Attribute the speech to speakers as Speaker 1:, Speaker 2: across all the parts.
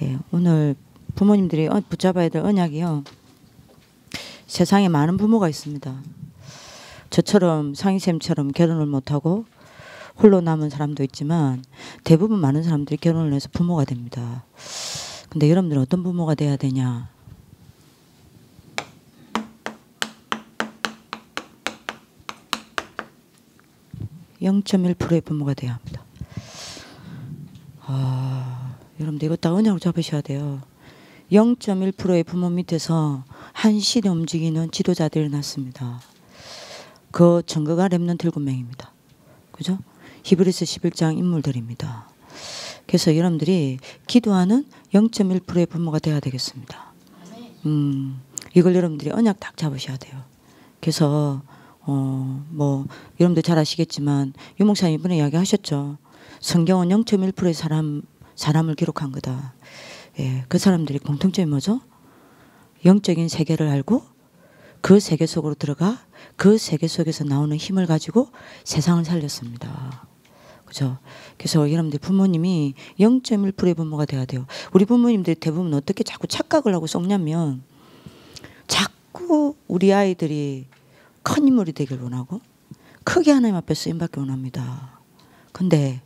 Speaker 1: 예, 오늘 부모님들이 붙잡아야 될 언약이요. 세상에 많은 부모가 있습니다. 저처럼 상희쌤처럼 결혼을 못하고 홀로 남은 사람도 있지만 대부분 많은 사람들이 결혼을 해서 부모가 됩니다. 근데 여러분들은 어떤 부모가 돼야 되냐? 0.1%의 부모가 돼야 합니다. 여러분들 이거 다 언약으로 잡으셔야 돼요. 0.1%의 부모 밑에서 한 시대 움직이는 지도자들이 났습니다. 그 증거가 렘넌트 7명입니다. 그죠? 히브리서 11장 인물들입니다. 그래서 여러분들이 기도하는 0.1%의 부모가 돼야 되겠습니다. 이걸 여러분들이 언약 딱 잡으셔야 돼요. 그래서 뭐 여러분들 잘 아시겠지만 유목사님 이번에 이야기하셨죠. 성경은 0.1%의 사람을 기록한 거다. 예, 그 사람들이 공통점이 뭐죠? 영적인 세계를 알고 그 세계 속으로 들어가 그 세계 속에서 나오는 힘을 가지고 세상을 살렸습니다. 그죠? 그래서 여러분들 부모님이 0.1%의 부모가 돼야 돼요. 우리 부모님들이 대부분 어떻게 자꾸 착각을 하고 썩냐면 자꾸 우리 아이들이 큰 인물이 되길 원하고 크게 하나님 앞에 쓰임받기 원합니다. 근데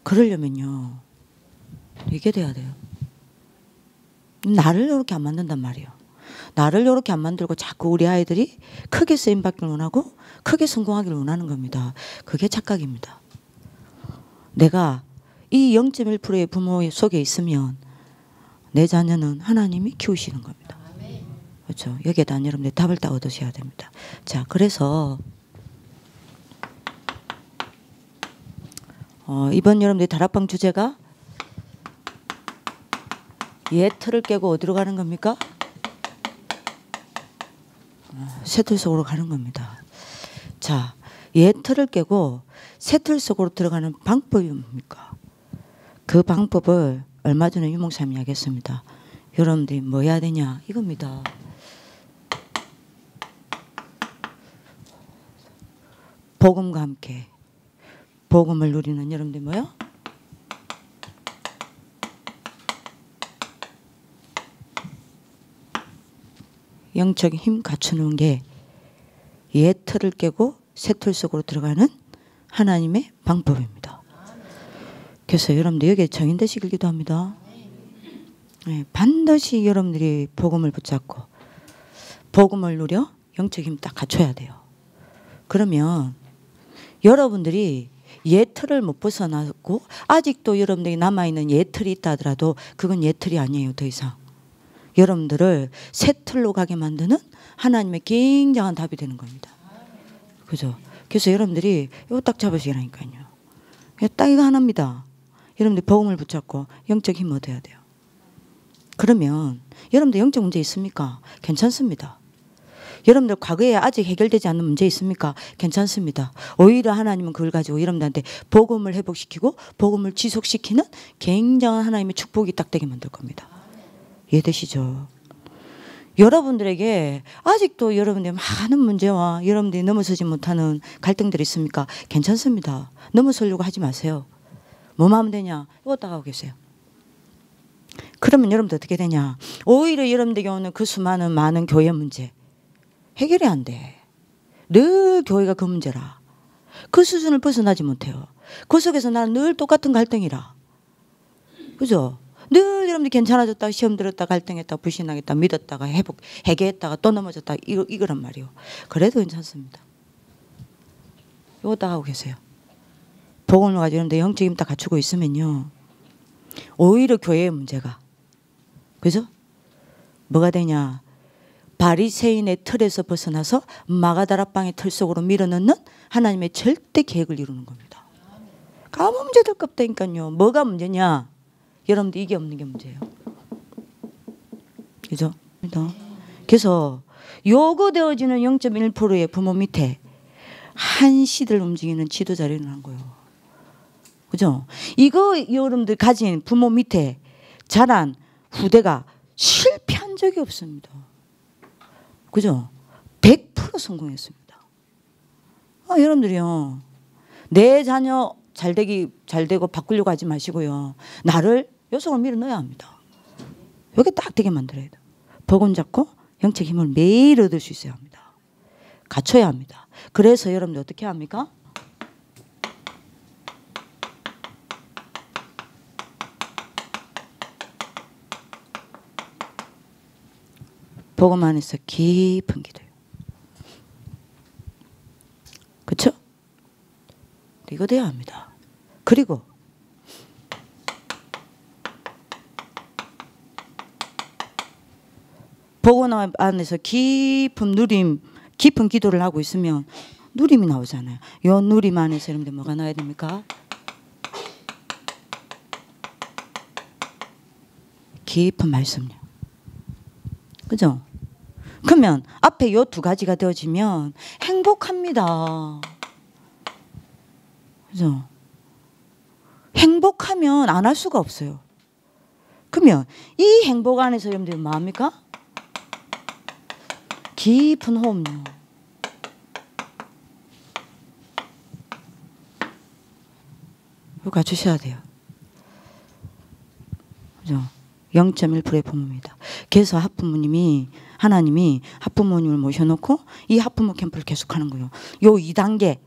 Speaker 1: 그러려면요 이게 돼야 돼요. 나를 이렇게 안 만든단 말이에요. 나를 이렇게 안 만들고 자꾸 우리 아이들이 크게 쓰임받기를 원하고 크게 성공하기를 원하는 겁니다. 그게 착각입니다. 내가 이 0.1%의 부모 속에 있으면 내 자녀는 하나님이 키우시는 겁니다. 그렇죠? 여기에 대한 여러분들 답을 다 얻으셔야 됩니다. 자, 그래서 이번 여러분들 다락방 주제가 옛 틀을 깨고 어디로 가는 겁니까? 새 틀 속으로 가는 겁니다. 자, 옛 틀을 깨고 새 틀 속으로 들어가는 방법이 뭡니까? 그 방법을 얼마 전에 유목사님이 이야기했습니다. 여러분들이 뭐 해야 되냐 이겁니다. 복음과 함께 복음을 누리는 여러분들 뭐요? 영적인 힘 갖추는 게 옛 틀을 깨고 새 틀 속으로 들어가는 하나님의 방법입니다. 그래서 여러분들 여기에 정인되시길 기도합니다. 네, 반드시 여러분들이 복음을 붙잡고 복음을 누려 영적 힘 딱 갖춰야 돼요. 그러면 여러분들이 옛 틀을 못 벗어나고 아직도 여러분들이 남아있는 옛 틀이 있다 하더라도 그건 옛 틀이 아니에요. 더 이상. 여러분들을 새 틀로 가게 만드는 하나님의 굉장한 답이 되는 겁니다. 그죠? 그래서 여러분들이 이거 딱 잡으시라니까요. 딱 이거 하나입니다. 여러분들 복음을 붙잡고 영적 힘 얻어야 돼요. 그러면 여러분들 영적 문제 있습니까? 괜찮습니다. 여러분들 과거에 아직 해결되지 않는 문제 있습니까? 괜찮습니다. 오히려 하나님은 그걸 가지고 여러분들한테 복음을 회복시키고 복음을 지속시키는 굉장한 하나님의 축복이 딱 되게 만들 겁니다. 이해되시죠? 여러분들에게 아직도 여러분들의 많은 문제와 여러분들이 넘어서지 못하는 갈등들이 있습니까? 괜찮습니다. 넘어서려고 하지 마세요. 뭐만 하면 되냐? 이거 딱 하고 계세요. 그러면 여러분들 어떻게 되냐? 오히려 여러분들에게 오는 그 수많은 많은 교회 문제 해결이 안 돼. 늘 교회가 그 문제라. 그 수준을 벗어나지 못해요. 그 속에서 나는 늘 똑같은 갈등이라. 그죠? 늘 여러분들 괜찮아졌다가 시험 들었다가 갈등했다가 불신하겠다 믿었다가 해결했다가 또 넘어졌다가 이거란 말이에요. 그래도 괜찮습니다. 이거 딱 하고 계세요. 복음을 가지고 여러분들 영적 힘 딱 갖추고 있으면요. 오히려 교회의 문제가 그죠? 뭐가 되냐? 바리새인의 틀에서 벗어나서 마가다락방의 틀 속으로 밀어넣는 하나님의 절대 계획을 이루는 겁니다. 아무 문제도 없다니까요. 뭐가 문제냐? 여러분들 이게 없는 게 문제예요. 그죠? 그래서 요구되어지는 0.1%의 부모 밑에 한 시대를 움직이는 지도자를 일어난 거예요. 그죠? 이거 여러분들 가진 부모 밑에 자란 후대가 실패한 적이 없습니다. 그죠? 100% 성공했습니다. 여러분들이요. 내 자녀 잘 되고 바꾸려고 하지 마시고요. 나를 요속을 밀어 넣어야 합니다. 여기 딱 되게 만들어야 돼요. 복음 잡고 영적 힘을 매일 얻을 수 있어야 합니다. 갖춰야 합니다. 그래서 여러분들 어떻게 합니까? 복음 안에서 깊은 기도예요. 그렇죠? 이거 돼야 합니다. 그리고 복음 안에서 깊은 누림, 깊은 기도를 하고 있으면 누림이 나오잖아요. 이 누림 안에서 여러분들 뭐가 나야 됩니까? 깊은 말씀요. 그죠? 그러면 앞에 요 두 가지가 되어지면 행복합니다. 그죠? 행복하면 안 할 수가 없어요. 그러면 이 행복 안에서 여러분들 뭐합니까? 깊은 호흡요. 이거 갖추셔야 돼요. 그죠? 0.1%의 부모입니다. 그래서 학부모님이 하나님이 학부모님을 모셔놓고 이 학부모 캠프를 계속하는 거예요. 요 2단계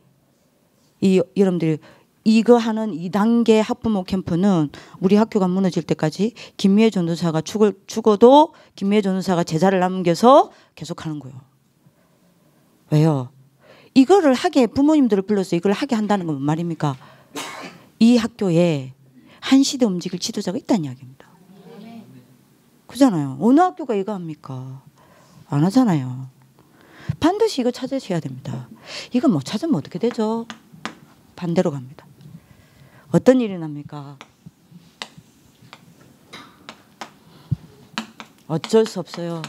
Speaker 1: 여러분들이 이거 하는 2단계 학부모 캠프는 우리 학교가 무너질 때까지 김미애 전도사가 죽어도 김미애 전도사가 제자를 남겨서 계속하는 거예요. 왜요? 이거를 하게 부모님들을 불러서 이걸 하게 한다는 건 뭔 말입니까? 이 학교에 한 시대 움직일 지도자가 있다는 이야기입니다. 그잖아요. 어느 학교가 이거 합니까? 안 하잖아요. 반드시 이거 찾으셔야 됩니다. 이거 못 찾으면 어떻게 되죠? 반대로 갑니다. 어떤 일이 납니까? 어쩔 수 없어요.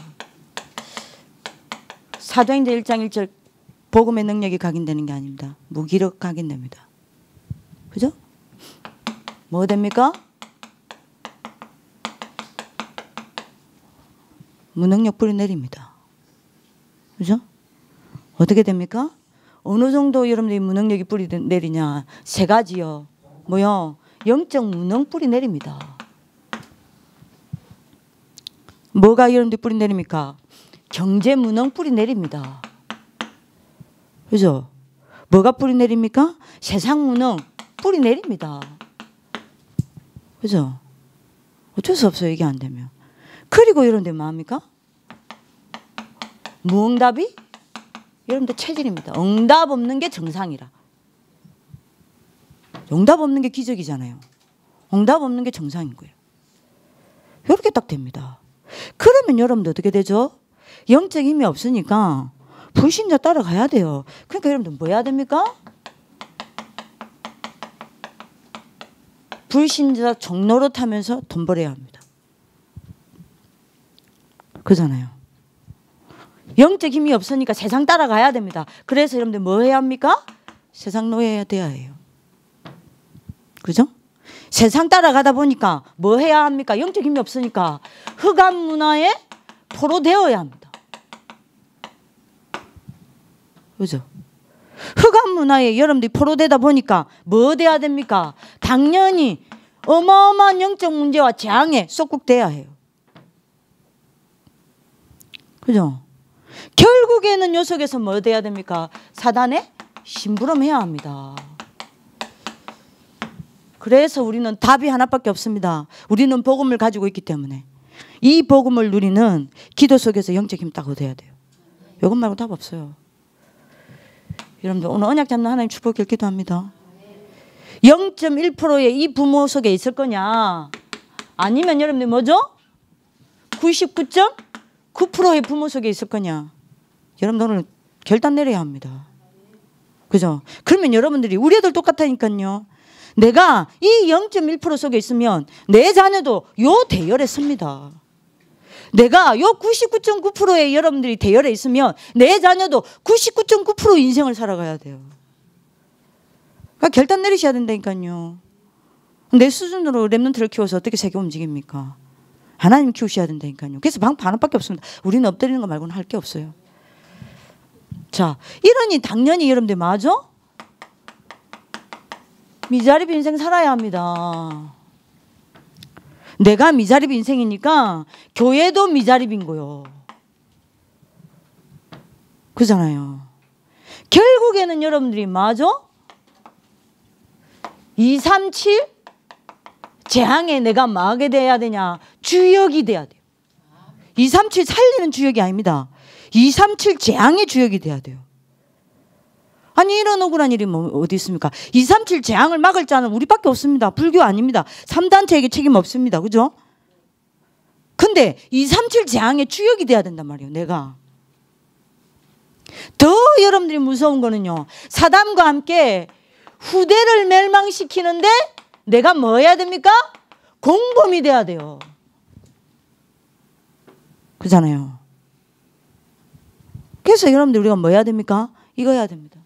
Speaker 1: 사도행전 1장 1절 복음의 능력이 각인되는 게 아닙니다. 무기력 각인됩니다. 그죠? 뭐 됩니까? 무능력 뿌리 내립니다. 그죠? 어떻게 됩니까? 어느 정도 여러분들이 무능력이 뿌리 내리냐? 세 가지요. 뭐요? 영적 무능 뿌리 내립니다. 뭐가 여러분들이 뿌리 내립니까? 경제 무능 뿌리 내립니다. 그죠? 뭐가 뿌리 내립니까? 세상 무능 뿌리 내립니다. 그죠? 어쩔 수 없어요. 이게 안 되면. 그리고 여러분들 뭐합니까? 무응답이 여러분들 체질입니다. 응답 없는 게 정상이라. 응답 없는 게 기적이잖아요. 응답 없는 게 정상인 거예요. 이렇게 딱 됩니다. 그러면 여러분들 어떻게 되죠? 영적 힘이 없으니까 불신자 따라가야 돼요. 그러니까 여러분들 뭐 해야 됩니까? 불신자 종로릇 하면서 돈 벌어야 합니다. 그잖아요. 영적 힘이 없으니까 세상 따라가야 됩니다. 그래서 여러분들 뭐 해야 합니까? 세상 노예해야 돼야 해요. 그죠? 세상 따라가다 보니까 뭐 해야 합니까? 영적 힘이 없으니까 흑암 문화에 포로되어야 합니다. 그죠? 흑암 문화에 여러분들이 포로되다 보니까 뭐 돼야 됩니까? 당연히 어마어마한 영적 문제와 재앙에 쏙국돼야 해요. 그죠? 결국에는 요 속에서 뭐 돼야 됩니까? 사단에 심부름해야 합니다. 그래서 우리는 답이 하나밖에 없습니다. 우리는 복음을 가지고 있기 때문에 이 복음을 누리는 기도 속에서 영적 힘 딱 얻어야 돼요. 이것 말고 답 없어요. 여러분들 오늘 언약 잡는 하나님 축복을 기도합니다. 0.1%의 이 부모 속에 있을 거냐? 아니면 여러분들 뭐죠? 99.9%의 부모 속에 있을 거냐? 여러분들 오늘 결단 내려야 합니다. 그죠? 그러면 여러분들이 우리 애들 똑같다니까요. 내가 이 0.1% 속에 있으면 내 자녀도 요 대열에 섭니다. 내가 요 99.9%의 여러분들이 대열에 있으면 내 자녀도 99.9% 인생을 살아가야 돼요. 그러니까 결단 내리셔야 된다니까요. 내 수준으로 랩런트를 키워서 어떻게 세계 움직입니까? 하나님 키우셔야 된다니까요. 그래서 방법 하나밖에 없습니다. 우리는 엎드리는 거 말고는 할 게 없어요. 자, 이러니 당연히 여러분들 맞아? 미자립 인생 살아야 합니다. 내가 미자립 인생이니까 교회도 미자립인 거요. 그잖아요. 결국에는 여러분들이 맞아? 237 재앙에 내가 뭐하게 돼야 되냐? 주역이 돼야 돼요. 237 살리는 주역이 아닙니다. 237 재앙의 주역이 돼야 돼요. 아니 이런 억울한 일이 뭐 어디 있습니까? 237 재앙을 막을 자는 우리밖에 없습니다. 불교 아닙니다. 3단체에게 책임 없습니다. 그죠? 근데 237 재앙의 주역이 돼야 된단 말이에요. 내가. 더 여러분들이 무서운 거는요. 사단과 함께 후대를 멸망시키는데 내가 뭐 해야 됩니까? 공범이 돼야 돼요. 그잖아요. 그래서 여러분들 우리가 뭐 해야 됩니까? 이거 해야 됩니다.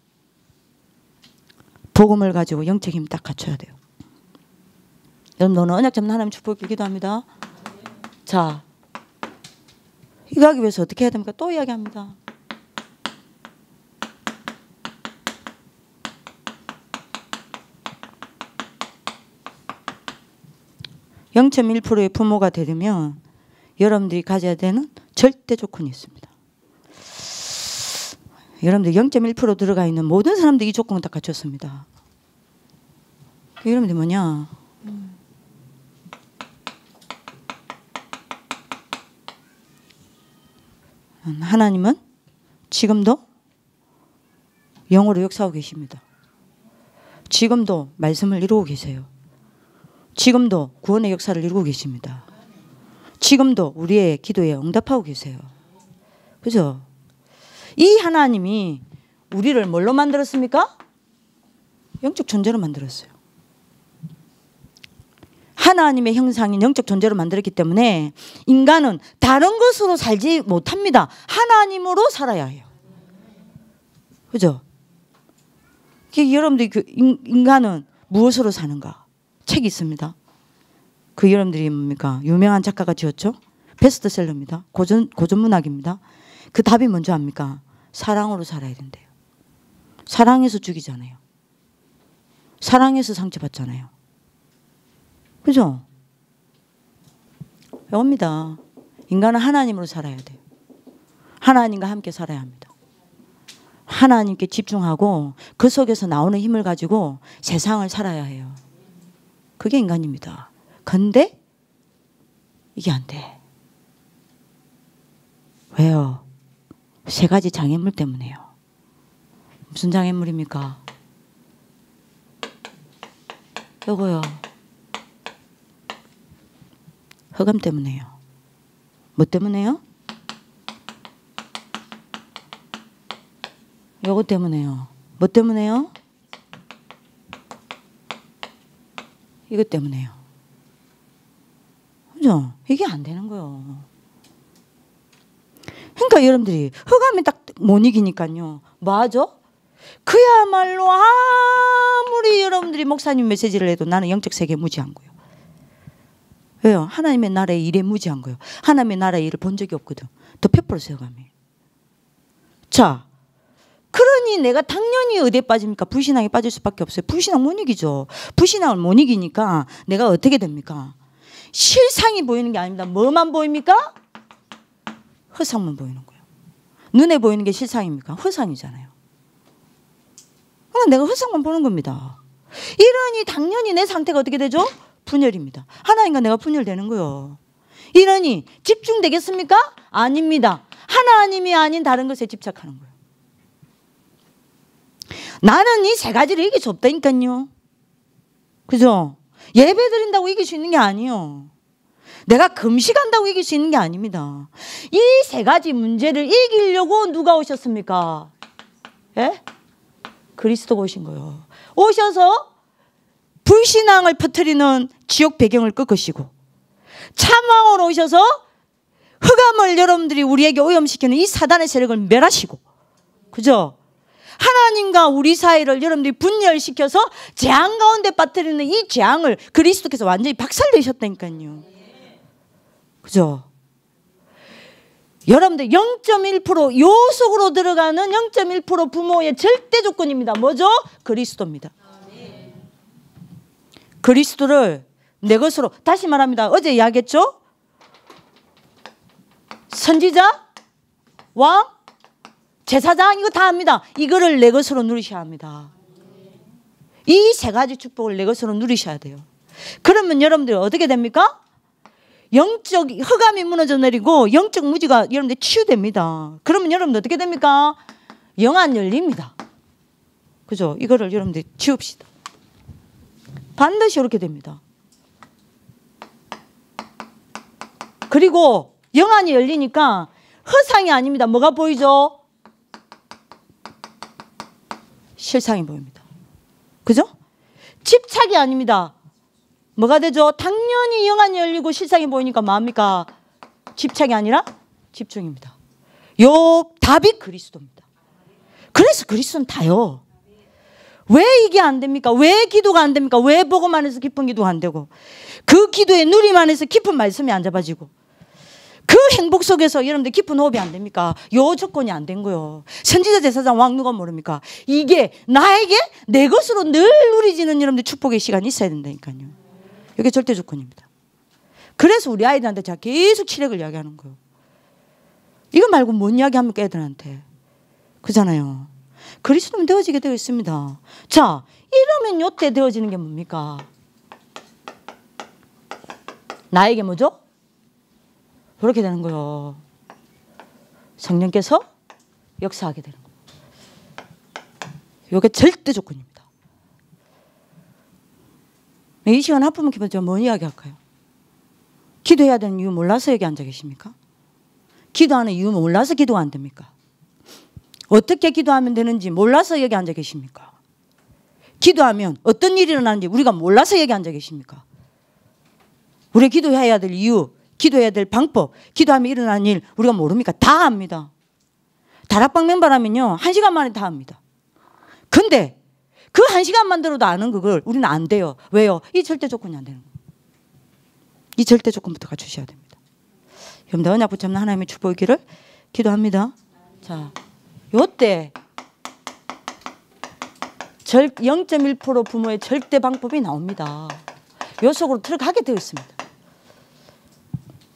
Speaker 1: 복음을 가지고 영적 힘 딱 갖춰야 돼요. 여러분 오늘 언약 잡는 하나님 축복을 기도합니다. 자, 이거 하기 위해서 어떻게 해야 됩니까? 또 이야기합니다. (0.1%의) 부모가 되려면 여러분들이 가져야 되는 절대 조건이 있습니다. 여러분들 0.1% 들어가 있는 모든 사람들이 이 조건을 다 갖췄습니다. 여러분들 뭐냐? 하나님은 지금도 영으로 역사하고 계십니다. 지금도 말씀을 이루고 계세요. 지금도 구원의 역사를 이루고 계십니다. 지금도 우리의 기도에 응답하고 계세요. 그죠? 이 하나님이 우리를 뭘로 만들었습니까? 영적 존재로 만들었어요. 하나님의 형상인 영적 존재로 만들었기 때문에 인간은 다른 것으로 살지 못합니다. 하나님으로 살아야 해요. 그죠? 여러분들이 인간은 무엇으로 사는가? 책이 있습니다. 그 여러분들이 뭡니까? 유명한 작가가 지었죠? 베스트셀러입니다. 고전문학입니다. 그 답이 뭔지 압니까? 사랑으로 살아야 된대요. 사랑해서 죽이잖아요. 사랑해서 상처받잖아요. 그죠? 이겁니다. 인간은 하나님으로 살아야 돼요. 하나님과 함께 살아야 합니다. 하나님께 집중하고 그 속에서 나오는 힘을 가지고 세상을 살아야 해요. 그게 인간입니다. 근데 이게 안 돼. 왜요? 세 가지 장애물 때문에요. 무슨 장애물입니까? 요거요. 흑암 때문에요. 뭐 때문에요? 요거 때문에요. 뭐 때문에요? 이것 때문에요. 그죠? 이게 안 되는 거예요. 그러니까 여러분들이 흑암이 딱 못 이기니까요. 뭐하죠? 그야말로 아무리 여러분들이 목사님 메시지를 해도 나는 영적 세계에 무지한 거예요. 왜요? 하나님의 나라의 일에 무지한 거예요. 하나님의 나라의 일을 본 적이 없거든. 더 페퍼로스 흑암이. 자, 그러니 내가 당연히 어디에 빠집니까? 불신앙에 빠질 수밖에 없어요. 불신앙 못 이기죠. 불신앙을 못 이기니까 내가 어떻게 됩니까? 실상이 보이는 게 아닙니다. 뭐만 보입니까? 허상만 보이는 거예요. 눈에 보이는 게 실상입니까? 허상이잖아요. 그러니까 내가 허상만 보는 겁니다. 이러니 당연히 내 상태가 어떻게 되죠? 분열입니다. 하나님과 내가 분열되는 거예요. 이러니 집중되겠습니까? 아닙니다. 하나님이 아닌 다른 것에 집착하는 거예요. 나는 이 세 가지를 이길 수 없다니까요. 그죠? 예배 드린다고 이길 수 있는 게 아니에요. 내가 금식한다고 이길 수 있는 게 아닙니다. 이 세 가지 문제를 이기려고 누가 오셨습니까? 예? 그리스도가 오신 거예요. 오셔서 불신앙을 퍼뜨리는 지옥 배경을 꺾으시고 참왕으로 오셔서 흑암을 여러분들이 우리에게 오염시키는 이 사단의 세력을 멸하시고, 그죠? 하나님과 우리 사이를 여러분들이 분열시켜서 재앙 가운데 빠뜨리는 이 재앙을 그리스도께서 완전히 박살내셨다니까요. 그죠? 여러분들 0.1% 요 속으로 들어가는 0.1% 부모의 절대 조건입니다. 뭐죠? 그리스도입니다. 그리스도를 내 것으로. 다시 말합니다. 어제 이야기했죠? 선지자, 왕, 제사장 이거 다 합니다. 이거를 내 것으로 누리셔야 합니다. 이 세 가지 축복을 내 것으로 누리셔야 돼요. 그러면 여러분들 어떻게 됩니까? 영적 흑암이 무너져 내리고 영적 무지가 여러분들 치유됩니다. 그러면 여러분들 어떻게 됩니까? 영안 열립니다. 그죠? 이거를 여러분들 지웁시다. 반드시 이렇게 됩니다. 그리고 영안이 열리니까 허상이 아닙니다. 뭐가 보이죠? 실상이 보입니다. 그죠? 집착이 아닙니다. 뭐가 되죠? 당연히 영안이 열리고 실상이 보이니까 뭐합니까? 집착이 아니라 집중입니다. 요 답이 그리스도입니다. 그래서 그리스도는 다요. 왜 이게 안 됩니까? 왜 기도가 안 됩니까? 왜 보고만 해서 깊은 기도가 안 되고, 그 기도에 누리만 해서 깊은 말씀이 안 잡아지고, 그 행복 속에서 여러분들 깊은 호흡이 안 됩니까? 요 조건이 안 된 거예요. 선지자, 제사장, 왕 누가 모릅니까? 이게 나에게 내 것으로 늘 누리지는 여러분들 축복의 시간이 있어야 된다니까요. 이게 절대 조건입니다. 그래서 우리 아이들한테 제가 계속 치력을 이야기하는 거예요. 이거 말고 뭔 이야기 합니까 애들한테? 그잖아요. 그리스도는 되어지게 되어 있습니다. 자, 이러면 요때 되어지는 게 뭡니까? 나에게 뭐죠? 그렇게 되는 거예요. 성령께서 역사하게 되는 거예요. 이게 절대 조건입니다. 이 시간 아프면 기분 제가 뭔 이야기 할까요? 기도해야 되는 이유 몰라서 여기 앉아 계십니까? 기도하는 이유 몰라서 기도가 안 됩니까? 어떻게 기도하면 되는지 몰라서 여기 앉아 계십니까? 기도하면 어떤 일이 일어나는지 우리가 몰라서 여기 앉아 계십니까? 우리 기도해야 될 이유, 기도해야 될 방법, 기도하면 일어나는 일 우리가 모릅니까? 다 압니다. 다락방 멤버라면요 1시간 만에 다 합니다. 근데 그 1시간만 들어도 아는 그걸 우리는 안 돼요. 왜요? 이 절대 조건이 안 되는 거예요. 이 절대 조건부터 갖추셔야 됩니다. 여러분들 언약 붙잡는 하나님의 축복이기를 기도합니다. 자, 요때 0.1% 부모의 절대 방법이 나옵니다. 요 속으로 들어가게 되어 있습니다.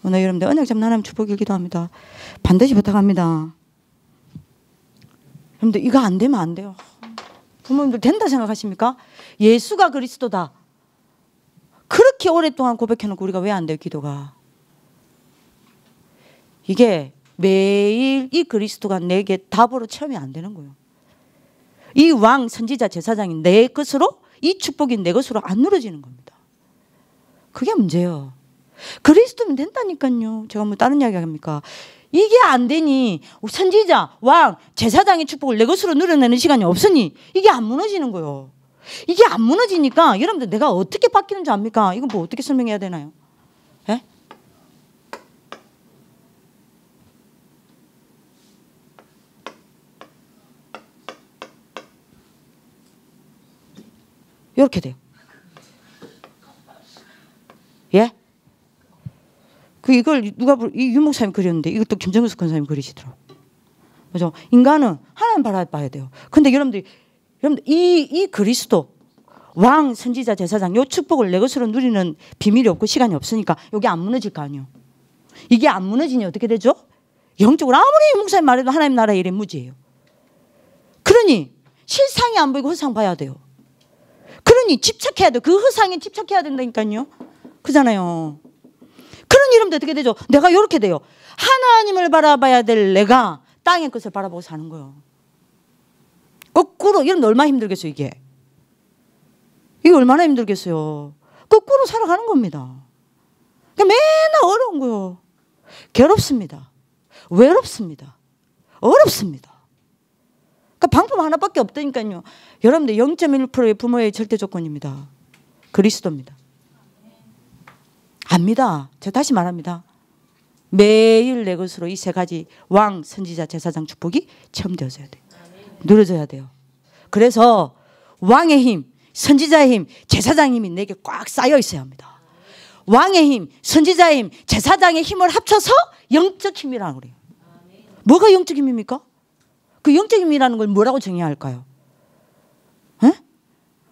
Speaker 1: 오늘 여러분들 언약 잡는 하나님 축복을 기도합니다. 반드시 부탁합니다. 여러분들 이거 안 되면 안 돼요. 부모님들 된다 생각하십니까? 예수가 그리스도다. 그렇게 오랫동안 고백해놓고 우리가 왜 안 돼요? 기도가. 이게 매일 이 그리스도가 내게 답으로 체험이 안 되는 거예요. 이 왕, 선지자, 제사장이 내 것으로, 이 축복이 내 것으로 안 누려지는 겁니다. 그게 문제예요. 그리스도면 된다니까요. 제가 뭐 다른 이야기 합니까? 이게 안 되니 선지자, 왕, 제사장의 축복을 내 것으로 누려내는 시간이 없으니 이게 안 무너지는 거예요. 이게 안 무너지니까 여러분들 내가 어떻게 바뀌는 줄 압니까? 이건 뭐 어떻게 설명해야 되나요? 예? 이렇게 돼요. 예? 이걸 누가 이 유목사님 그렸는데 이것도 김정수 권사님 그리시더라고. 그죠? 인간은 하나님 바라봐야 돼요. 근데 여러분들 이 그리스도 왕, 선지자, 제사장 요 축복을 내 것으로 누리는 비밀이 없고 시간이 없으니까 여기 안 무너질 거 아니에요. 이게 안 무너지니 어떻게 되죠? 영적으로 아무리 목사님 말해도 하나님 나라의 일에 무지예요. 그러니 실상이 안 보이고 허상 봐야 돼요. 그러니 집착해야 돼요. 그 허상에 집착해야 된다니까요. 그잖아요. 그러니 여러분들 어떻게 되죠? 내가 이렇게 돼요. 하나님을 바라봐야 될 내가 땅의 것을 바라보고 사는 거예요. 거꾸로. 여러분들 얼마나 힘들겠어요 이게. 이게 얼마나 힘들겠어요. 거꾸로 살아가는 겁니다. 맨날 어려운 거예요. 괴롭습니다. 외롭습니다. 어렵습니다. 그러니까 방법 하나밖에 없다니까요. 여러분들 0.1%의 부모의 절대 조건입니다. 그리스도입니다. 압니다. 제가 다시 말합니다. 매일 내 것으로 이 세 가지 왕, 선지자, 제사장 축복이 체험되어져야 돼요. 누려져야 돼요. 그래서 왕의 힘, 선지자의 힘, 제사장의 힘이 내게 꽉 쌓여 있어야 합니다. 왕의 힘, 선지자의 힘, 제사장의 힘을 합쳐서 영적 힘이라고 그래요. 뭐가 영적 힘입니까? 그 영적 힘이라는 걸 뭐라고 정의해야 할까요? 에?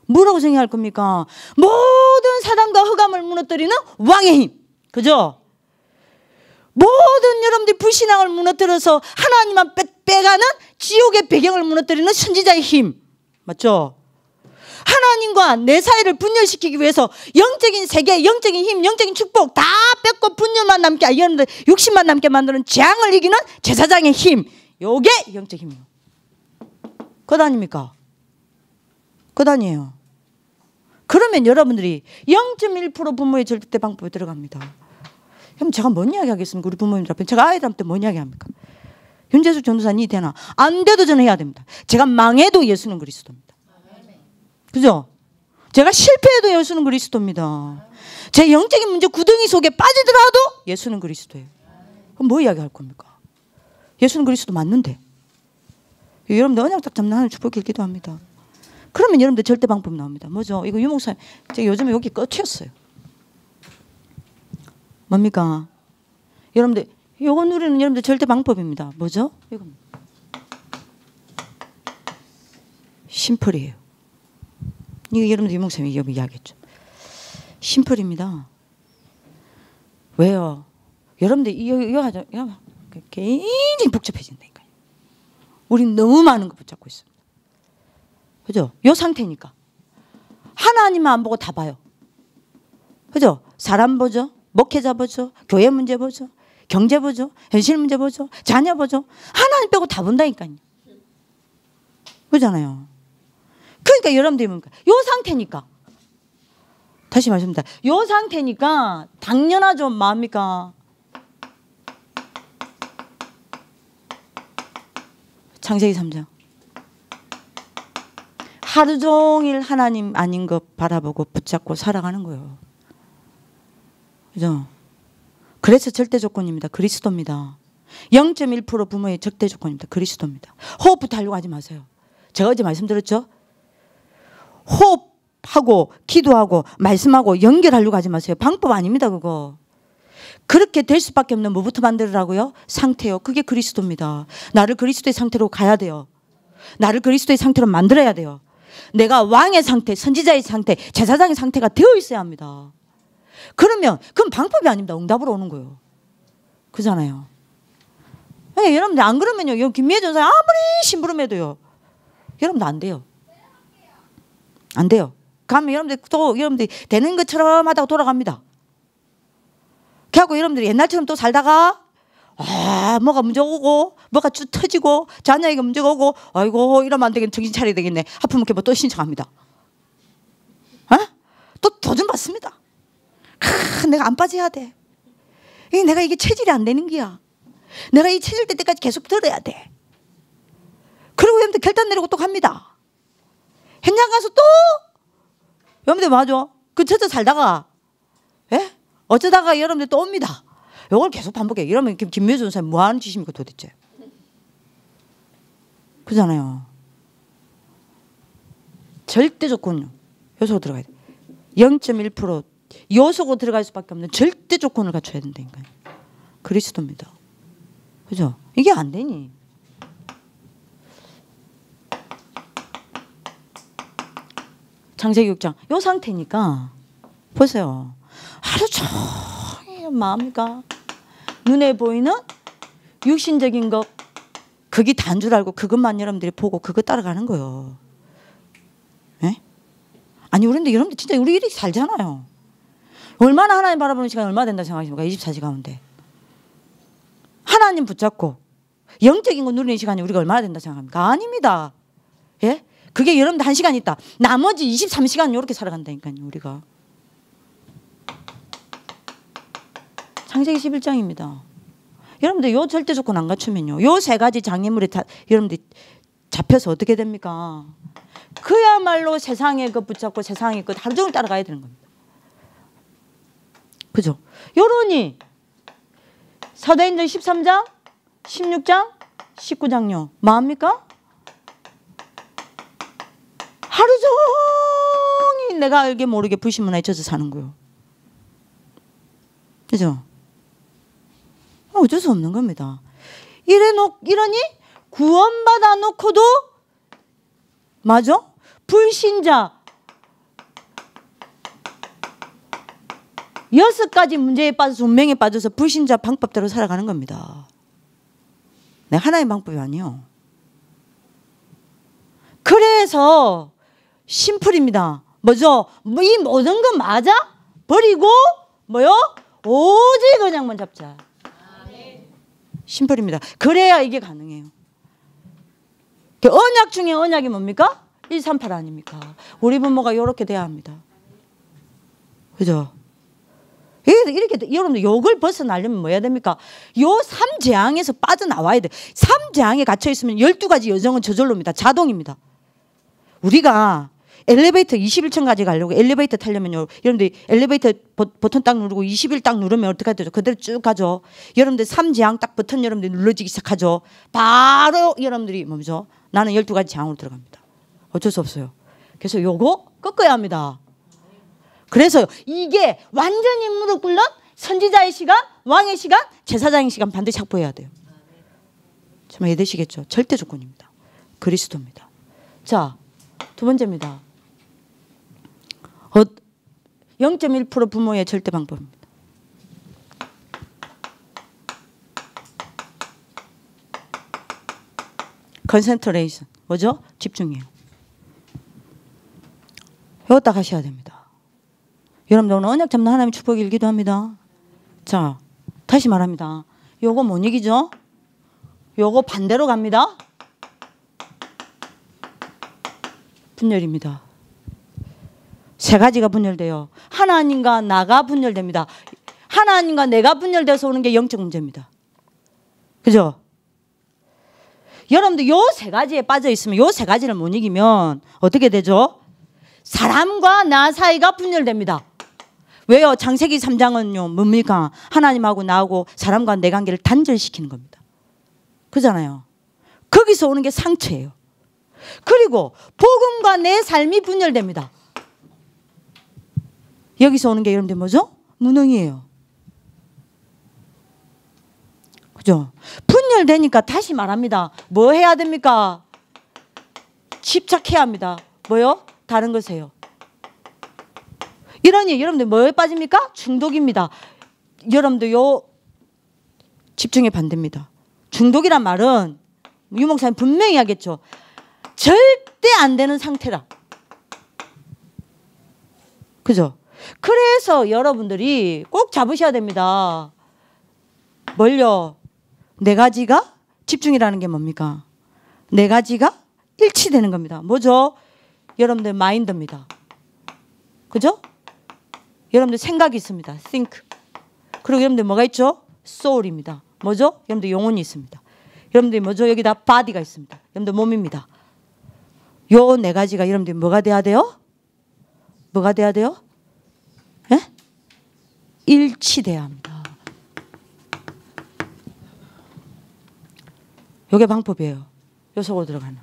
Speaker 1: 뭐라고 정의할 겁니까? 사단과 흑암을 무너뜨리는 왕의 힘. 그죠? 모든 여러분들이 불신앙을 무너뜨려서 하나님만 빼가는 지옥의 배경을 무너뜨리는 선지자의 힘. 맞죠? 하나님과 내 사이를 분열시키기 위해서 영적인 세계, 영적인 힘, 영적인 축복 다 뺏고 분열만 남게, 여러분들 육신만 남게 만드는 재앙을 이기는 제사장의 힘. 요게 영적 힘이에요. 그것 아닙니까? 그것 아니에요. 그러면 여러분들이 0.1% 부모의 절대 방법에 들어갑니다. 그럼 제가 뭔 이야기 하겠습니까? 우리 부모님들 앞에 제가 아이들한테 뭔 이야기 합니까? 윤재숙 전도사님 되나? 안 돼도 저는 해야 됩니다. 제가 망해도 예수는 그리스도입니다. 그죠? 제가 실패해도 예수는 그리스도입니다. 제 영적인 문제 구덩이 속에 빠지더라도 예수는 그리스도예요. 그럼 뭐 이야기할 겁니까? 예수는 그리스도 맞는데. 여러분들 언약 딱 잡는 하나님 축복을 기도합니다. 그러면 여러분들 절대 방법이 나옵니다. 뭐죠? 이거 유목사님 제가 요즘에 여기 꽂혔어요. 뭡니까? 여러분들 요거 누리는 여러분들 절대 방법입니다. 뭐죠? 이거 심플이에요. 이거 여러분들 유목사님이 여기 이야기했죠. 심플입니다. 왜요? 여러분들 이거 하죠. 굉장히 복잡해진다니까요. 우린 너무 많은 거 붙잡고 있습니다. 그죠? 요 상태니까 하나님만 안 보고 다 봐요. 그죠? 사람 보죠, 목회자 보죠, 교회 문제 보죠, 경제 보죠, 현실 문제 보죠, 자녀 보죠. 하나님 빼고 다 본다니까요. 그러잖아요. 그러니까 여러분들이 뭡니까? 요 상태니까. 다시 말씀드립니다. 요 상태니까 당연하죠. 뭡니까? 창세기 3장. 하루 종일 하나님 아닌 것 바라보고 붙잡고 살아가는 거예요. 그죠? 그래서 절대 조건입니다. 그리스도입니다. 0.1% 부모의 절대 조건입니다. 그리스도입니다. 호흡부터 하려고 하지 마세요. 제가 어제 말씀드렸죠? 호흡하고 기도하고 말씀하고 연결하려고 하지 마세요. 방법 아닙니다. 그거. 그렇게 될 수밖에 없는 뭐부터 만들으라고요? 상태요. 그게 그리스도입니다. 나를 그리스도의 상태로 가야 돼요. 나를 그리스도의 상태로 만들어야 돼요. 내가 왕의 상태, 선지자의 상태, 제사장의 상태가 되어 있어야 합니다. 그러면 그건 방법이 아닙니다. 응답으로 오는 거예요. 그잖아요. 여러분들 안 그러면요. 김미애 전사 아무리 심부름해도요. 여러분들 안 돼요. 안 돼요. 가면 여러분들이 되는 것처럼 하다가 돌아갑니다. 그래갖고 여러분들이 옛날처럼 또 살다가 뭐가 문제 오고 뭐가 쭉 터지고 자녀에게 문제가 오고 아이고 이러면 안 되겠네. 정신 차려야 되겠네. 하품은 뭐 또 신청합니다. 또 도전 받습니다. 내가 안 빠져야 돼. 내가 이게 체질이 안 되는 거야. 내가 이 체질 될 때까지 계속 들어야 돼. 그리고 여러분들 결단 내리고 또 갑니다. 현장 가서 또 여러분들 맞아. 그 처져 살다가 어쩌다가 여러분들 또 옵니다. 이걸 계속 반복해. 이러면 김미애 전사님 뭐 하는 짓입니까 도대체? 그잖아요. 절대 조건요. 요소가 들어가야 돼. 0.1% 요소가 들어갈 수밖에 없는 절대 조건을 갖춰야 된다니까요. 그리스도입니다. 그죠? 이게 안 되니. 창세기 6장 요 상태니까 보세요. 하루 종일 뭡니까? 눈에 보이는 육신적인 것 그게 다인 줄 알고 그것만 여러분들이 보고 그거 따라가는 거예요. 예? 아니 그런데 여러분들 진짜 우리 이렇게 살잖아요. 얼마나 하나님 바라보는 시간이 얼마나 된다 생각하십니까? 24시간 가운데. 하나님 붙잡고 영적인 거 누리는 시간이 우리가 얼마나 된다 생각합니까? 아닙니다. 예? 그게 여러분들 1시간 있다. 나머지 23시간 이렇게 살아간다니까요. 우리가. 창세기 11장입니다. 여러분들 요 절대 조건 안 갖추면요. 요 세 가지 장애물에 여러분들 잡혀서 어떻게 됩니까? 그야말로 세상의 것 붙잡고 세상의 것 하루 종일 따라가야 되는 겁니다. 그죠? 요러니 사도행전 13장, 16장, 19장요. 뭐합니까? 하루 종일 내가 알게 모르게 불신문화에 젖어 사는 거예요. 그죠? 어쩔 수 없는 겁니다. 이러니 구원받아 놓고도 맞아? 불신자 6가지 문제에 빠져서 운명에 빠져서 불신자 방법대로 살아가는 겁니다. 네, 하나의 방법이 아니에요. 그래서 심플입니다. 뭐죠? 이 모든 건 맞아? 버리고 뭐요? 오직 언약만 잡자. 심플입니다. 그래야 이게 가능해요. 언약 중에 언약이 뭡니까? 138 아닙니까? 우리 부모가 이렇게 돼야 합니다. 그죠? 이렇게 여러분들 욕을 벗어나려면 뭐 해야 됩니까? 요 3재앙에서 빠져나와야 돼. 3재앙에 갇혀 있으면 12가지 여정은 저절로입니다. 자동입니다. 우리가 엘리베이터 21층까지 가려고 엘리베이터 타려면요. 여러분들 엘리베이터 버튼 딱 누르고 21 딱 누르면 어떻게 되죠? 그대로 쭉 가죠. 여러분들 3재앙 딱 버튼 여러분들 눌러지기 시작하죠. 바로 여러분들이 뭐죠? 나는 12가지 재앙으로 들어갑니다. 어쩔 수 없어요. 그래서 요거 꺾어야 합니다. 그래서 이게 완전히 무릎 꿇는 선지자의 시간, 왕의 시간, 제사장의 시간 반드시 확보해야 돼요. 정말 이해되시겠죠? 절대 조건입니다. 그리스도입니다. 자, 두 번째입니다. 0.1% 부모의 절대 방법입니다. 컨센트레이션. 뭐죠? 집중이에요. 이거 딱 하셔야 됩니다. 여러분들 오늘 언약 잡는 하나님의 축복이 일기도 합니다. 자, 다시 말합니다. 요거 뭔 얘기죠? 요거 반대로 갑니다. 분열입니다. 세 가지가 분열돼요. 하나님과 나가 분열됩니다. 하나님과 내가 분열돼서 오는 게 영적 문제입니다. 그죠? 여러분들 요 세 가지에 빠져 있으면 요 세 가지를 못 이기면 어떻게 되죠? 사람과 나 사이가 분열됩니다. 왜요? 창세기 3장은요 뭡니까? 하나님하고 나하고 사람과 내 관계를 단절시키는 겁니다. 그잖아요. 거기서 오는 게 상처예요. 그리고 복음과 내 삶이 분열됩니다. 여기서 오는 게 여러분들 뭐죠? 무능이에요. 그죠? 분열되니까 다시 말합니다. 뭐 해야 됩니까? 집착해야 합니다. 뭐요? 다른 것에요. 이러니 여러분들 뭐에 빠집니까? 중독입니다. 여러분들 요 집중의 반대입니다. 중독이란 말은 유 목사님 분명히 하겠죠. 절대 안 되는 상태라. 그죠? 그래서 여러분들이 꼭 잡으셔야 됩니다. 뭘요? 네 가지가 집중이라는 게 뭡니까? 네 가지가 일치되는 겁니다. 뭐죠? 여러분들 마인드입니다. 그죠? 여러분들 생각이 있습니다. think. 그리고 여러분들 뭐가 있죠? soul입니다. 뭐죠? 여러분들 영혼이 있습니다. 여러분들 뭐죠? 여기다 body가 있습니다. 여러분들 몸입니다. 요 네 가지가 여러분들 뭐가 돼야 돼요? 뭐가 돼야 돼요? 예? 일치돼야 합니다. 요게 방법이에요. 요 속으로 들어가는.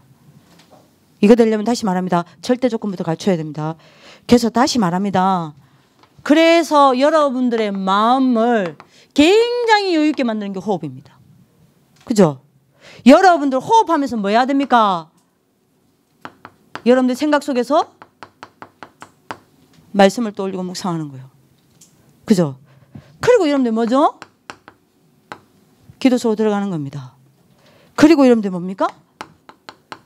Speaker 1: 이거 되려면 다시 말합니다. 절대 조건부터 갖춰야 됩니다. 그래서 다시 말합니다. 그래서 여러분들의 마음을 굉장히 여유 있게 만드는 게 호흡입니다. 그죠? 여러분들 호흡하면서 뭐 해야 됩니까? 여러분들 생각 속에서 말씀을 떠올리고 묵상하는 거예요. 그죠? 그리고 여러분들 뭐죠? 기도 속으로 들어가는 겁니다. 그리고 여러분들 뭡니까?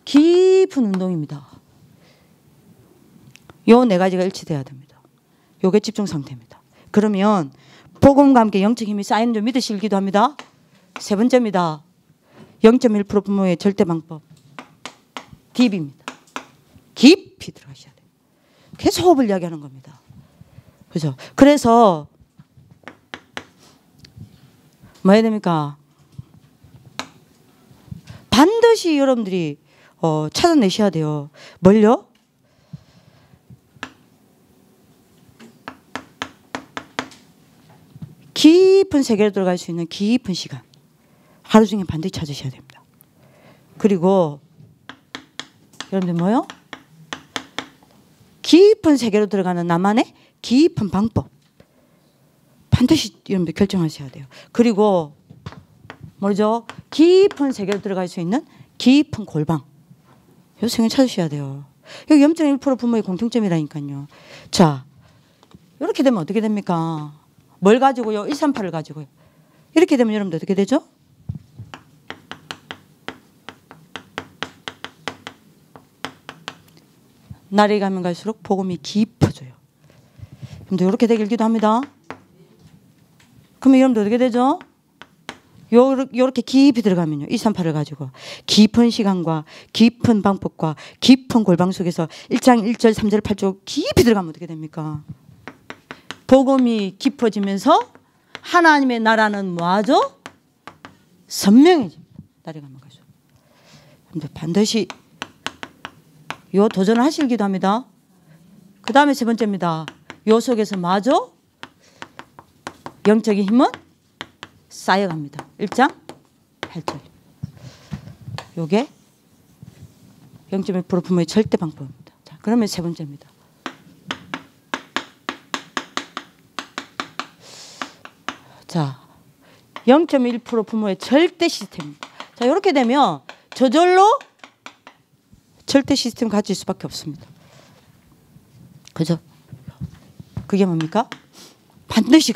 Speaker 1: 깊은 운동입니다. 요 네 가지가 일치돼야 됩니다. 요게 집중 상태입니다. 그러면 복음과 함께 영적 힘이 쌓이는 줄 믿으시기도 합니다. 세 번째입니다. 0.1% 부모의 절대 방법. 딥입니다. 깊이 들어가셔야 돼요. 계속 호흡을 이야기하는 겁니다. 그죠? 그래서 뭐 해야 됩니까? 반드시 여러분들이 찾아내셔야 돼요. 뭘요? 깊은 세계로 들어갈 수 있는 깊은 시간. 하루 중에 반드시 찾으셔야 됩니다. 그리고 여러분들 뭐요? 깊은 세계로 들어가는 나만의 깊은 방법. 반드시 여러분들 결정하셔야 돼요. 그리고 뭐죠? 깊은 세계로 들어갈 수 있는 깊은 골방. 이 생각 찾으셔야 돼요. 여기 0.1% 부모의 공통점이라니까요. 자, 이렇게 되면 어떻게 됩니까? 뭘 가지고요? 138을 가지고요. 이렇게 되면 여러분들 어떻게 되죠? 날이 가면 갈수록 복음이 깊어져요. 여러분들 이렇게 되기도 합니다. 그러면 여러분들 어떻게 되죠? 요렇게 깊이 들어가면요. 238을 가지고 깊은 시간과 깊은 방법과 깊은 골방 속에서 1장 1절 3절 8절 깊이 들어가면 어떻게 됩니까? 복음이 깊어지면서 하나님의 나라는 뭐하죠? 선명해집니다. 날이 가면 갈수록. 여러분들 반드시 요 도전을 하시기도 합니다. 그 다음에 세 번째입니다. 요 속에서 뭐하죠? 영적인 힘은 쌓여갑니다. 1장 8절. 요게 0.1% 부모의 절대 방법입니다. 자, 그러면 세 번째입니다. 자, 0.1% 부모의 절대 시스템입니다. 자, 이렇게 되면 저절로 절대 시스템 가질 수밖에 없습니다. 그죠? 그게 뭡니까? 반드시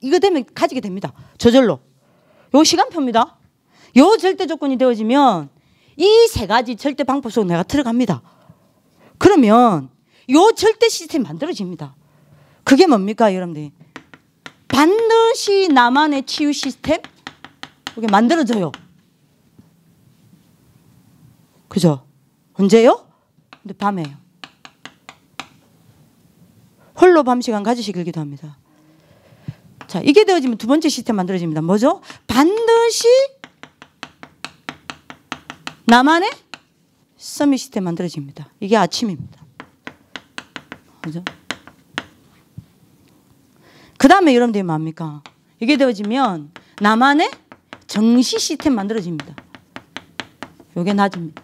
Speaker 1: 이거 되면 가지게 됩니다. 저절로. 요 시간표입니다. 요 절대 조건이 되어지면 이 세 가지 절대 방법 속으로 내가 들어갑니다. 그러면 요 절대 시스템이 만들어집니다. 그게 뭡니까, 여러분들? 반드시 나만의 치유 시스템? 그게 만들어져요. 그죠? 언제요? 근데 밤에요. 홀로 밤 시간 가지시길 기도합니다. 자, 이게 되어지면 두 번째 시스템 만들어집니다. 뭐죠? 반드시 나만의 서밋 시스템 만들어집니다. 이게 아침입니다. 그죠? 그 다음에 여러분들이 뭡니까? 이게 되어지면 나만의 정시 시스템 만들어집니다. 이게 낮입니다.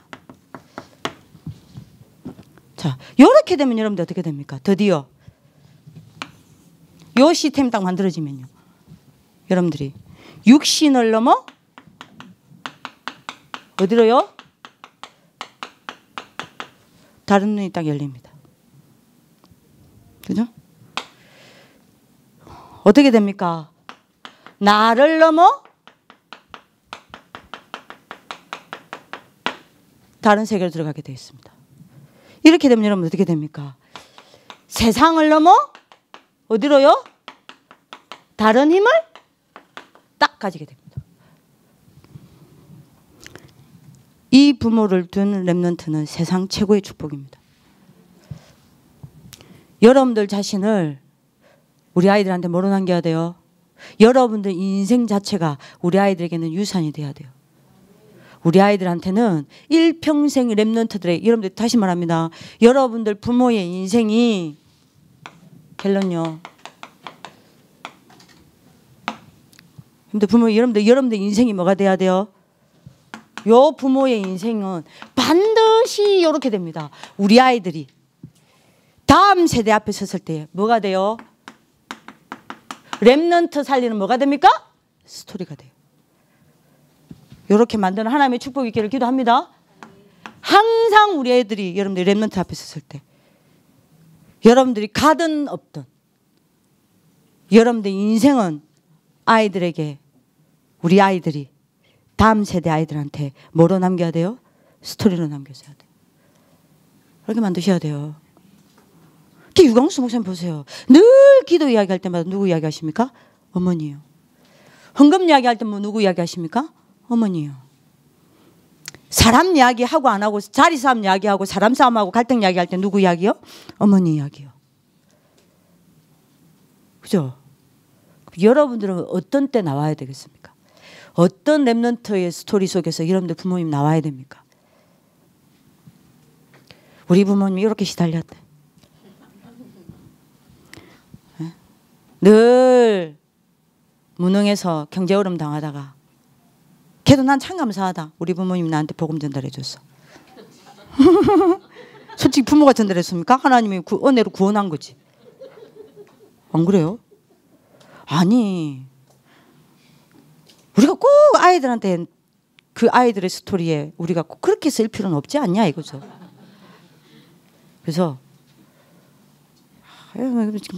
Speaker 1: 자, 이렇게 되면 여러분들 어떻게 됩니까? 드디어 요 시스템 딱 만들어지면요. 여러분들이 육신을 넘어 어디로요? 다른 눈이 딱 열립니다. 그죠? 어떻게 됩니까? 나를 넘어 다른 세계로 들어가게 되어 있습니다. 이렇게 되면 여러분 어떻게 됩니까? 세상을 넘어 어디로요? 다른 힘을 딱 가지게 됩니다. 이 부모를 둔 렘넌트는 세상 최고의 축복입니다. 여러분들 자신을 우리 아이들한테 뭐로 남겨야 돼요? 여러분들 인생 자체가 우리 아이들에게는 유산이 돼야 돼요. 우리 아이들한테는 일평생 렘넌트들의, 여러분들 다시 말합니다. 여러분들 부모의 인생이 결론요. 근데 부모 여러분들 인생이 뭐가 돼야 돼요? 요 부모의 인생은 반드시 이렇게 됩니다. 우리 아이들이 다음 세대 앞에 섰을 때 뭐가 돼요? 렘넌트 살리는 뭐가 됩니까? 스토리가 돼요. 이렇게 만드는 하나님의 축복이 있기를 기도합니다. 항상 우리 애들이 여러분들이 렘넌트 앞에 섰을 때 여러분들이 가든 없든 여러분들 인생은 아이들에게, 우리 아이들이 다음 세대 아이들한테 뭐로 남겨야 돼요? 스토리로 남겨줘야 돼요. 그렇게 만드셔야 돼요. 유광수 목사님 보세요. 늘 기도 이야기할 때마다 누구 이야기하십니까? 어머니요. 헌금 이야기할 때 뭐 누구 이야기하십니까? 어머니요. 사람 이야기하고 안 하고 자리 싸움 이야기하고 사람 싸움하고 갈등 이야기할 때 누구 이야기요? 어머니 이야기요. 그죠? 여러분들은 어떤 때 나와야 되겠습니까? 어떤 렘넌트의 스토리 속에서 여러분들 부모님 나와야 됩니까? 우리 부모님이 이렇게 시달렸대. 늘 무능해서 경제 어려움 당하다가 걔도 난 참 감사하다. 우리 부모님이 나한테 복음 전달해 줬어. 솔직히 부모가 전달했습니까? 하나님이 은혜로 구원한 거지. 안 그래요? 아니, 우리가 꼭 아이들한테 그 아이들의 스토리에 우리가 꼭 그렇게 쓸 필요는 없지 않냐 이거죠. 그래서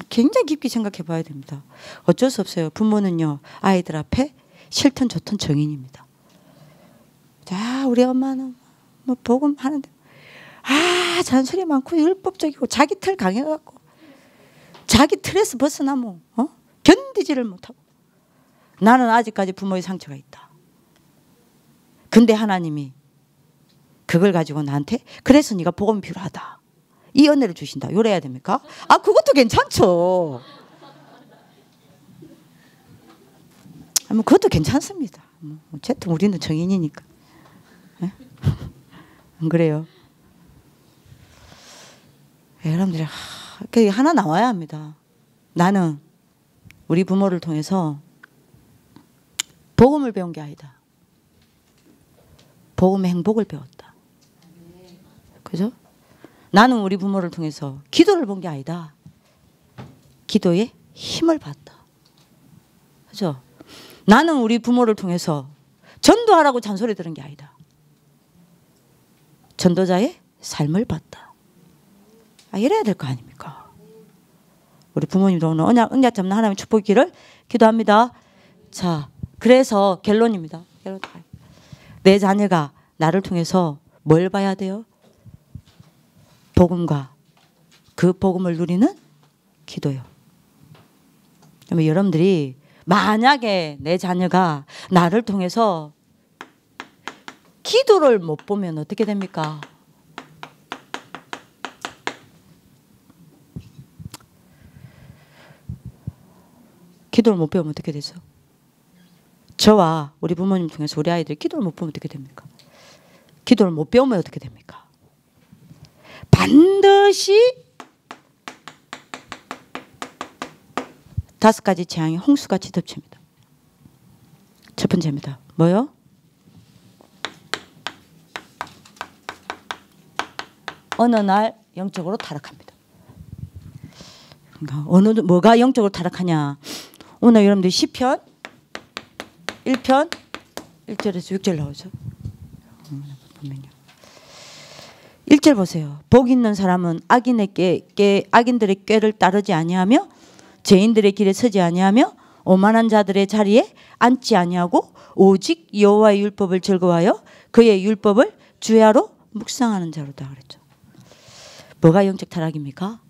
Speaker 1: 굉장히 깊게 생각해 봐야 됩니다. 어쩔 수 없어요. 부모는요, 아이들 앞에 싫든 좋든 정인입니다. 자, 우리 엄마는 뭐 복음 하는데 잔소리 많고 율법적이고 자기 틀 강해갖고 자기 틀에서 벗어나면 견디지를 못하고 나는 아직까지 부모의 상처가 있다. 근데 하나님이 그걸 가지고 나한테 그래서 네가 복음이 필요하다. 이 은혜를 주신다. 요래야 됩니까? 그것도 괜찮죠. 뭐 그것도 괜찮습니다. 어쨌든 우리는 정인이니까. 네? 안 그래요? 여러분들이 하나 나와야 합니다. 나는 우리 부모를 통해서 복음을 배운 게 아니다. 복음의 행복을 배웠다. 그죠? 나는 우리 부모를 통해서 기도를 본 게 아니다. 기도의 힘을 봤다. 그죠? 나는 우리 부모를 통해서 전도하라고 잔소리 들은 게 아니다. 전도자의 삶을 봤다. 이래야 될 거 아닙니까? 우리 부모님도 오늘 언약 잡는 하나님의 축복이기를 기도합니다. 자, 그래서 결론입니다. 내 자녀가 나를 통해서 뭘 봐야 돼요? 복음과 그 복음을 누리는 기도요. 그러면 여러분들이 만약에 내 자녀가 나를 통해서 기도를 못 보면 어떻게 됩니까? 기도를 못 배우면 어떻게 되죠? 저와 우리 부모님 중에서 우리 아이들이 기도를 못 보면 어떻게 됩니까? 기도를 못 배우면 어떻게 됩니까? 반드시 5가지 재앙이 홍수같이 덮칩니다. 첫 번째입니다. 뭐요? 어느 날 영적으로 타락합니다. 그러니까 뭐가 영적으로 타락하냐? 오늘 여러분들 시편 1편 1절에서 6절 나오죠. 보면요. 1절 보세요. 복 있는 사람은 악인들의 꾀를 따르지 아니하며 죄인들의 길에 서지 아니하며 오만한 자들의 자리에 앉지 아니하고 오직 여호와의 율법을 즐거워하여 그의 율법을 주야로 묵상하는 자로다 그랬죠. 뭐가 영적 타락입니까?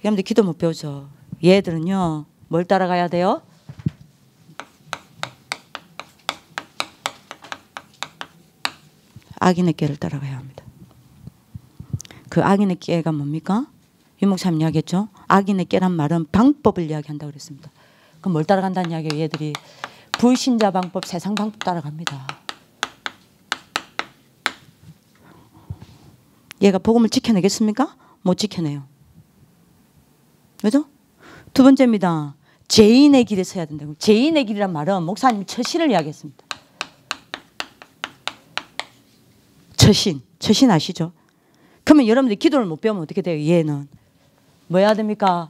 Speaker 1: 여러분들 기도 못 배우죠. 얘들은요, 뭘 따라가야 돼요? 악인의 꾀를 따라가야 합니다. 그 악인의 꾀가 뭡니까? 유목사님 이야기했죠. 악인의 꾀란 말은 방법을 이야기한다고 그랬습니다. 그럼 뭘 따라간다는 이야기예요? 얘들이 불신자 방법, 세상 방법 따라갑니다. 얘가 복음을 지켜내겠습니까? 못 지켜내요. 그죠? 두 번째입니다. 죄인의 길에 서야 된다고. 죄인의 길이란 말은 목사님이 처신을 이야기했습니다. 처신 아시죠? 그러면 여러분들 기도를 못 배우면 어떻게 돼요? 얘는 뭐 해야 됩니까?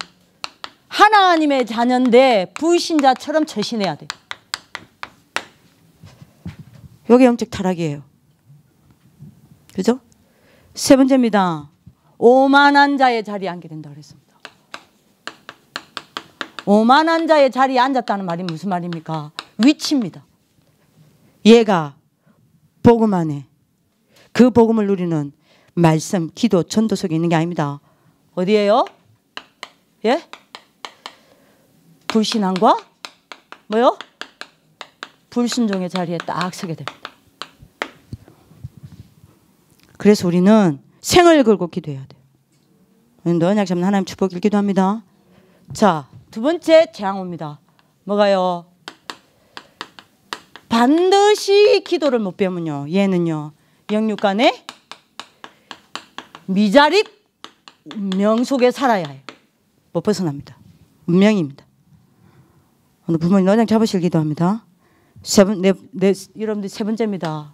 Speaker 1: 하나님의 자녀인데 불신자처럼 처신해야 돼. 이게 영적 타락이에요. 그죠? 세 번째입니다. 오만한 자의 자리에 앉게 된다고 그랬습니다. 오만한 자의 자리에 앉았다는 말이 무슨 말입니까? 위치입니다. 얘가 복음 안에 그 복음을 누리는 말씀, 기도, 전도 속에 있는 게 아닙니다. 어디예요? 예? 불신앙과 뭐요? 불순종의 자리에 딱 서게 됩니다. 그래서 우리는 생을 걸고 기도해야 돼요. 오늘도 언약 잡는 하나님 축복을 기도합니다. 자, 두 번째 재앙 옵니다. 뭐가요? 반드시 기도를 못 배우면요, 얘는요, 영육간에 미자립 운명 속에 살아야 해요. 못 벗어납니다. 운명입니다. 오늘 부모님 언약 잡으실 기도합니다. 여러분들 세 번째입니다.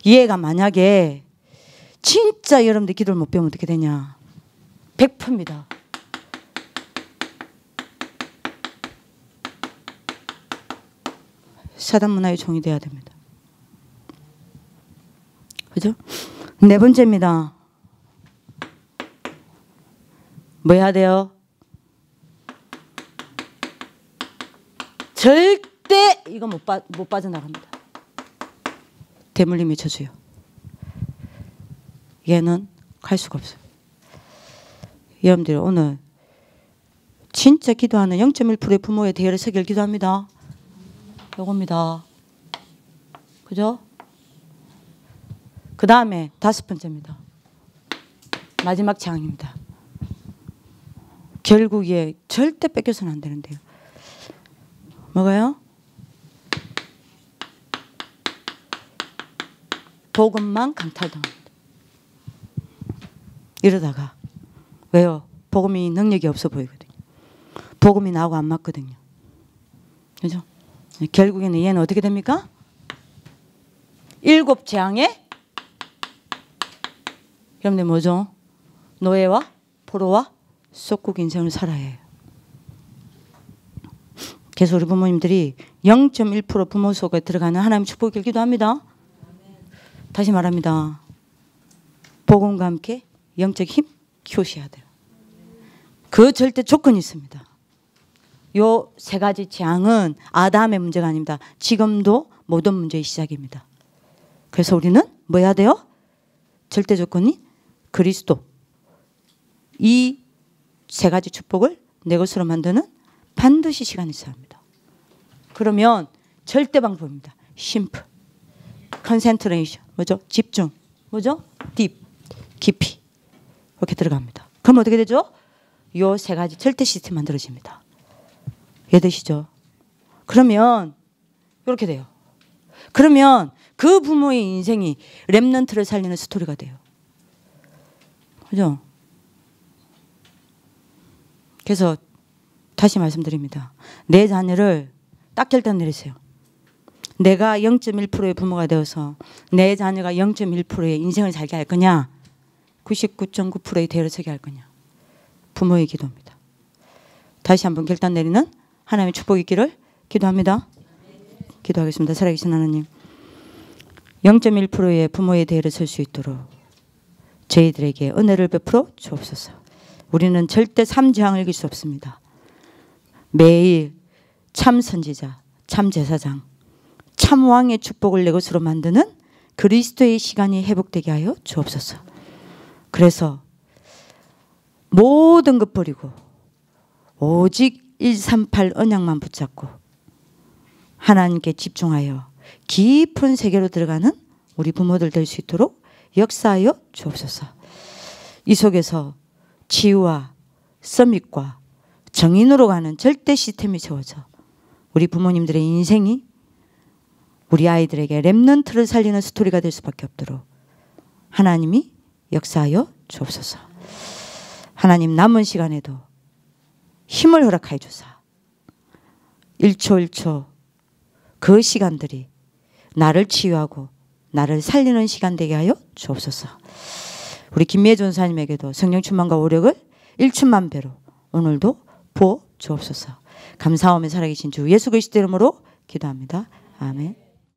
Speaker 1: 얘가 만약에 진짜 여러분들 기도를 못 배우면 어떻게 되냐? 100%입니다. 사단 문화의 종이 돼야 됩니다. 그죠? 네 번째입니다. 뭐 해야 돼요? 절대 이거 못 빠져나갑니다. 대물림의 저주요. 얘는 갈 수가 없어요. 여러분들 오늘 진짜 기도하는 0.1%의 부모의 대열을 서길 기도합니다. 요겁니다. 그죠? 그 다음에 5번째입니다. 마지막 재앙입니다. 결국 얘 절대 뺏겨서는 안 되는데요. 뭐가요? 복음만 강탈당합니다. 이러다가 왜요? 복음이 능력이 없어 보이거든요. 복음이 나하고 안 맞거든요. 그죠? 결국에는 얘는 어떻게 됩니까? 7 재앙의 여러분들 뭐죠? 노예와 포로와 속국 인생을 살아야 해요. 그래서 우리 부모님들이 0.1% 부모 속에 들어가는 하나님의 축복을 기도합니다. 다시 말합니다. 복음과 함께 영적 힘 키우셔야 돼요. 그 절대 조건이 있습니다. 요 3가지 재앙은 아담의 문제가 아닙니다. 지금도 모든 문제의 시작입니다. 그래서 우리는 뭐 해야 돼요? 절대 조건이 그리스도. 이 3가지 축복을 내 것으로 만드는 반드시 시간이 있어야 합니다. 그러면 절대 방법입니다. 심플, 컨센트레이션, 뭐죠? 집중, 뭐죠? 딥, 깊이 이렇게 들어갑니다. 그럼 어떻게 되죠? 요 3가지 절대 시스템 만들어집니다. 이해되시죠? 그러면 이렇게 돼요. 그러면 그 부모의 인생이 렘넌트를 살리는 스토리가 돼요. 그죠? 그래서 다시 말씀드립니다. 내 자녀를 딱 결단 내리세요. 내가 0.1%의 부모가 되어서 내 자녀가 0.1%의 인생을 살게 할 거냐, 99.9%의 대열을 서게 할 거냐. 부모의 기도입니다. 다시 한번 결단 내리는 하나님의 축복이 있기를 기도합니다. 기도하겠습니다. 살아계신 하나님, 0.1%의 부모의 대열을 설 수 있도록 저희들에게 은혜를 베풀어 주옵소서. 우리는 절대 삼재앙을 이길 수 없습니다. 매일 참 선지자, 참 제사장, 참 왕의 축복을 내 것으로 만드는 그리스도의 시간이 회복되게 하여 주옵소서. 그래서 모든 것 버리고 오직 138 언약만 붙잡고 하나님께 집중하여 깊은 세계로 들어가는 우리 부모들 될 수 있도록 역사하여 주옵소서. 이 속에서 치유와 서밋과 정인으로 가는 절대 시스템이 세워져 우리 부모님들의 인생이 우리 아이들에게 렘넌트를 살리는 스토리가 될 수밖에 없도록 하나님이 역사하여 주옵소서. 하나님, 남은 시간에도 힘을 허락하여 주사 1초 1초 그 시간들이 나를 치유하고 나를 살리는 시간 되게 하여 주옵소서. 우리 김미애 전사님에게도 성령 충만과 오력을 1천만 배로 오늘도 부어 주옵소서. 감사하며 살아계신 주 예수 그리스도 이름으로 기도합니다. 아멘.